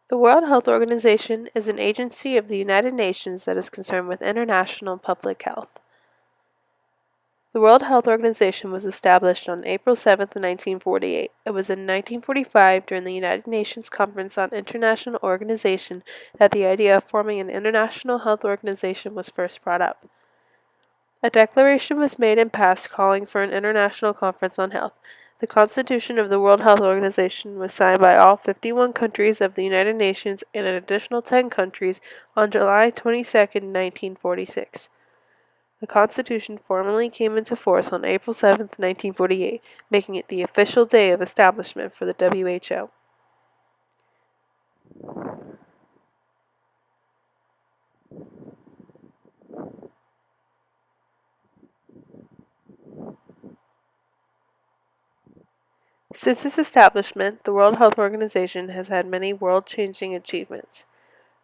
The World Health Organization is an agency of the United Nations that is concerned with international public health. The World Health Organization was established on April 7, 1948. It was in 1945, during the United Nations Conference on International Organization, that the idea of forming an international health organization was first brought up. A declaration was made and passed calling for an international conference on health. The Constitution of the World Health Organization was signed by all 51 countries of the United Nations and an additional 10 countries on July 22, 1946. The Constitution formally came into force on April 7, 1948, making it the official day of establishment for the WHO. Since its establishment, the World Health Organization has had many world-changing achievements.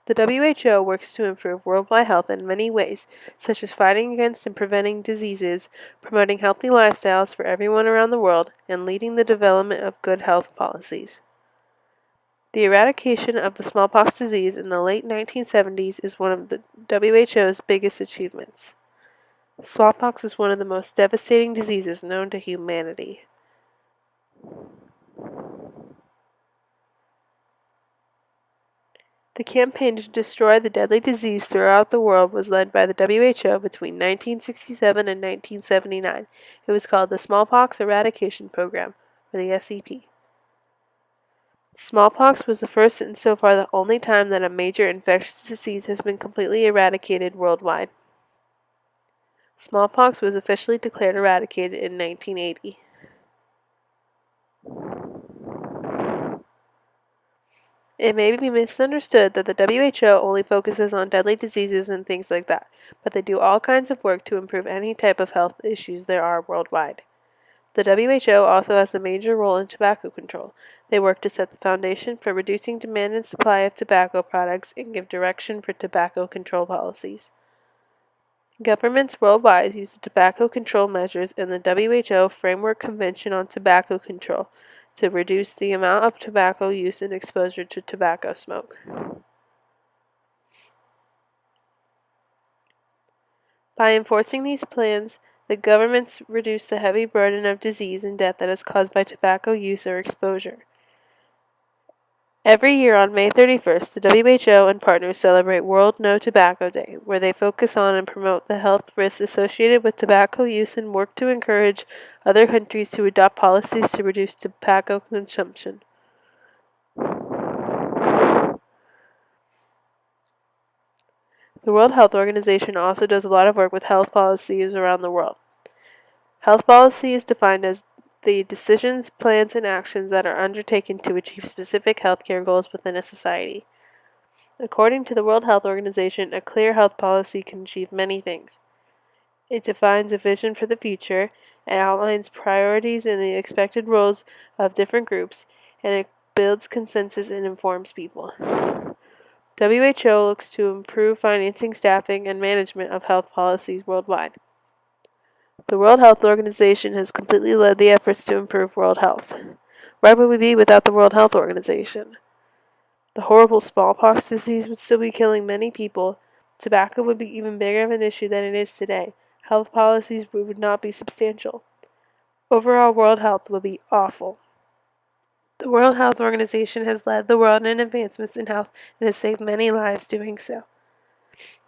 The WHO works to improve worldwide health in many ways, such as fighting against and preventing diseases, promoting healthy lifestyles for everyone around the world, and leading the development of good health policies. The eradication of the smallpox disease in the late 1970s is one of the WHO's biggest achievements. Smallpox is one of the most devastating diseases known to humanity. The campaign to destroy the deadly disease throughout the world was led by the WHO between 1967 and 1979. It was called the Smallpox Eradication Program, or the SEP. Smallpox was the first and so far the only time that a major infectious disease has been completely eradicated worldwide. Smallpox was officially declared eradicated in 1980. It may be misunderstood that the WHO only focuses on deadly diseases and things like that, but they do all kinds of work to improve any type of health issues there are worldwide. The WHO also has a major role in tobacco control. They work to set the foundation for reducing demand and supply of tobacco products and give direction for tobacco control policies. Governments worldwide use the tobacco control measures in the WHO Framework Convention on Tobacco Control to reduce the amount of tobacco use and exposure to tobacco smoke. By enforcing these plans, the governments reduce the heavy burden of disease and death that is caused by tobacco use or exposure. Every year on May 31st, the WHO and partners celebrate World No Tobacco Day, where they focus on and promote the health risks associated with tobacco use and work to encourage other countries to adopt policies to reduce tobacco consumption. The World Health Organization also does a lot of work with health policies around the world. Health policy is defined as the decisions, plans, and actions that are undertaken to achieve specific healthcare goals within a society. According to the World Health Organization, a clear health policy can achieve many things. It defines a vision for the future, it outlines priorities and the expected roles of different groups, and it builds consensus and informs people. WHO looks to improve financing, staffing, and management of health policies worldwide. The World Health Organization has completely led the efforts to improve world health. Where would we be without the World Health Organization? The horrible smallpox disease would still be killing many people. Tobacco would be even bigger of an issue than it is today. Health policies would not be substantial. Overall world health would be awful. The World Health Organization has led the world in advancements in health and has saved many lives doing so.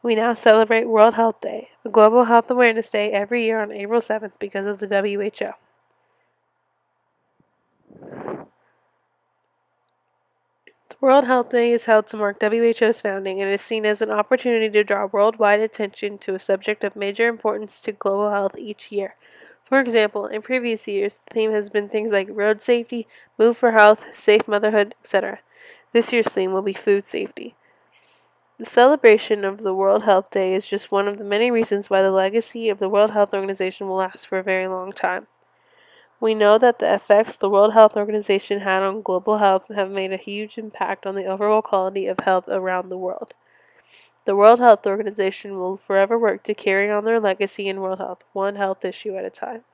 We now celebrate World Health Day, a global health awareness day every year on April 7th because of the WHO. The World Health Day is held to mark WHO's founding and is seen as an opportunity to draw worldwide attention to a subject of major importance to global health each year. For example, in previous years, the theme has been things like road safety, move for health, safe motherhood, etc. This year's theme will be food safety. The celebration of the World Health Day is just one of the many reasons why the legacy of the World Health Organization will last for a very long time. We know that the effects the World Health Organization had on global health have made a huge impact on the overall quality of health around the world. The World Health Organization will forever work to carry on their legacy in world health, one health issue at a time.